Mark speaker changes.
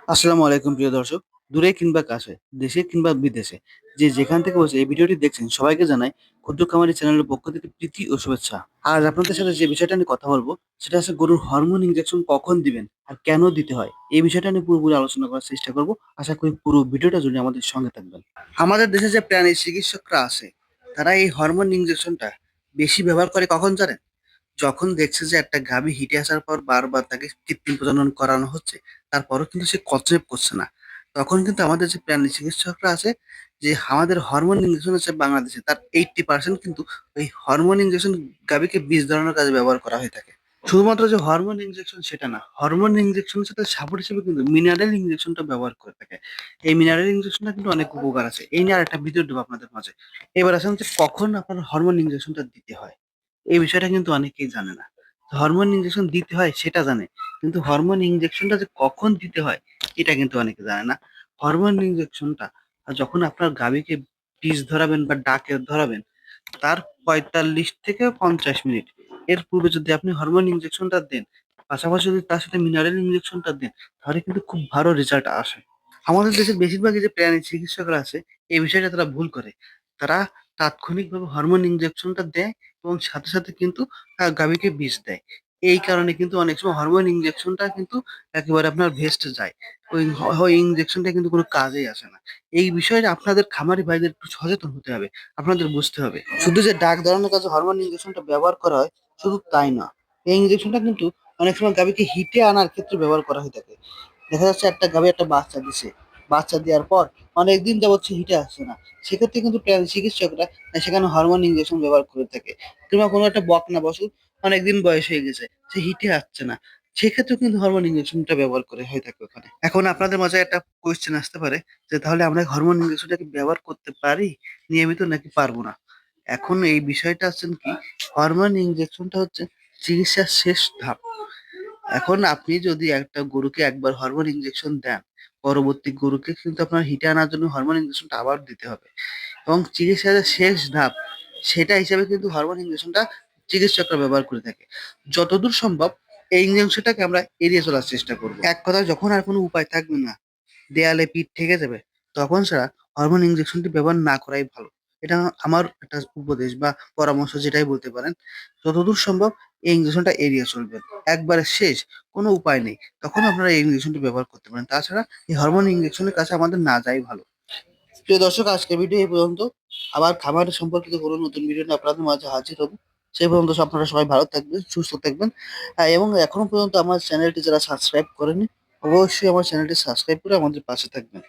Speaker 1: আসসালামু আলাইকুম প্রিয় দর্শক। দূরে কিংবা কাছে, দেশে কিংবা বিদেশে যে যেখান থেকে বসে এই ভিডিওটি দেখছেন সবাইকে জানাই ক্ষুদ্র খামারি চ্যানেলের পক্ষ থেকে প্রীতি ও শুভেচ্ছা। আজ আপনাদের সাথে যে বিষয়টা নিয়ে কথা বলবো সেটা হচ্ছে গরুর হরমোন ইনজেকশন কখন দিবেন আর কেন দিতে হয়। এই বিষয়টা নিয়ে পুরোপুরি আলোচনা করার চেষ্টা করব। আশা করি পুরো ভিডিওটা জুড়ে আমাদের সঙ্গে থাকবেন। আমাদের দেশে যে প্রাণী চিকিৎসকরা আছে তারা এই হরমোন ইনজেকশনটা বেশি ব্যবহার করে কখন জানেন? যখন দেখছে যে একটা গাভী হিটে আসার পর বারবার তাকে কৃত্রিম প্রজনন করানো হচ্ছে, তারপরেও কিন্তু সে কনসেপ্ট করছে না। তখন কিন্তু আমাদের যে প্রাণী চিকিৎসকরা আছে, যে আমাদের হরমোন ইনজেকশন আছে বাংলাদেশে তার 80% কিন্তু ওই হরমোন ইনজেকশন গাভীকে বীজ ধরানোর কাজে ব্যবহার করা হয়ে থাকে। শুধুমাত্র যে হরমোন ইনজেকশন সেটা না, হরমোন ইনজেকশনের সাথে সাপোর্ট হিসেবে কিন্তু মিনারেল ইনজেকশনটা ব্যবহার করে থাকে। এই মিনারেল ইনজেকশনটা কিন্তু অনেক উপকার আছে। এই নিয়ে আরেকটা ভিডিও দেবো আপনাদের মাঝে। এবার আসেন যে কখন আপনার হরমোন ইনজেকশনটা দিতে হয়। এই বিষয়টা কিন্তু অনেকেই জানে না। হরমোন ইনজেকশন দিতে হয় সেটা জানে। কিন্তু হরমোন ইনজেকশনটা যে কখন দিতে হয় এটা কিন্তু অনেকে জানে না। হরমোন ইনজেকশনটা যখন আপনার গাভীকে বীজ ধরাবেন বা ডাকে ধরাবেন তার ৪৫ থেকে ৫০ মিনিট এর পূর্বে যদি আপনি হরমোন ইনজেকশনটা দেন, পাশাপাশি যদি তার সাথে মিনারেল ইনজেকশনটা দেন, তাহলে কিন্তু খুব ভালো রেজাল্ট আসে। আমাদের দেশের বেশিরভাগই যে প্রাণী চিকিৎসকরা আছে, এই বিষয়টা তারা ভুল করে। তারা তাৎক্ষণিকভাবে হরমোন ইনজেকশনটা দেয় এবং সাথে, সাথে কিন্তু গাভীকে বিষ দেয়। এই কারণে কিন্তু অনেক সময় হরমোন ইনজেকশনটা কিন্তু একেবারে আপনার ভেস্তে যায়। ওই ইনজেকশনটা কিন্তু কোনো কাজেই আসে না। এই বিষয়ে আপনাদের খামারি ভাইদের একটু সচেতন হতে হবে। আপনাদের বুঝতে হবে। শুধু যে ডাক দেওয়ানোর কাজে হরমোন ইনজেকশনটা ব্যবহার করা হয়, শুধু তাই না। এই ইনজেকশনটা কিন্তু অনেক সময় গাভীকে হিটে আনার ক্ষেত্রে ব্যবহার করা হয়ে থাকে। দেখা যাচ্ছে একটা গাভী একটা বাচ্চা দিছে। বাচ্চা দেওয়ার পর অনেকদিন যাবৎ সে হিটে আসছে না। সেক্ষেত্রে কিন্তু প্রাণী চিকিৎসকরা সেখানে হরমোন ইনজেকশন ব্যবহার করে থাকে। কিংবা কোনো একটা বকনা পশু অনেকদিন বয়স হয়ে গেছে, সে হিটে আসছে না। সেক্ষেত্রেও কিন্তু হরমোন ইনজেকশনটা ব্যবহার করে হয়ে থাকে ওখানে। এখন আপনাদের মাঝে একটা কোয়েশ্চেন আসতে পারে যে তাহলে আমরা হরমোন ইনজেকশনটা কি ব্যবহার করতে পারি নিয়মিত নাকি পারবো না? এখন এই বিষয়টা হচ্ছেন কি, হরমোন ইনজেকশনটা হচ্ছে চিকিৎসার শেষ ধাপ। এখন আপনি যদি একটা গরুকে একবার হরমোন ইনজেকশন দেন, পরবর্তী গরুকে কিন্তু আপনার হিটে আনার জন্য হরমোন ইনজেকশনটা আবার দিতে হবে। এবং চিকিৎসার যে শেষ ধাপ সেটা হিসেবে কিন্তু হরমোন ইনজেকশনটা চিকিৎসকরা ব্যবহার করে থাকে। যতদূর সম্ভব এই ইনজেকশনটাকে আমরা এড়িয়ে চলার চেষ্টা করব। এক কথায় যখন আর কোনো উপায় থাকবে না, দেয়ালে পিঠ ঠেকে যাবে, তখন ছাড়া হরমোন ইনজেকশনটি ব্যবহার না করাই ভালো। এটা আমার একটা উপদেশ বা পরামর্শ যেটাই বলতে পারেন। যতদূর সম্ভব এই ইনজেকশনটা এড়িয়ে চলবেন। একবারে শেষ, কোনো উপায় নেই, তখন আপনারা এই ইনজেকশনটি ব্যবহার করতে পারেন। তাছাড়া এই হরমোন ইনজেকশনের কাছে আমাদের না যাওয়াই ভালো। প্রিয় দর্শক, আজকের ভিডিও এই পর্যন্ত। আবার খামার সম্পর্কিত কোনো নতুন ভিডিও নিয়ে আপনাদের মাঝে হাজির হব। সেই পর্যন্ত আপনারা সবাই ভালো থাকবেন, সুস্থ থাকবেন। এবং এখনো পর্যন্ত আমার চ্যানেলটি যারা সাবস্ক্রাইব করেনি, অবশ্যই আমার চ্যানেলটি সাবস্ক্রাইব করে আমাদের পাশে থাকবেন।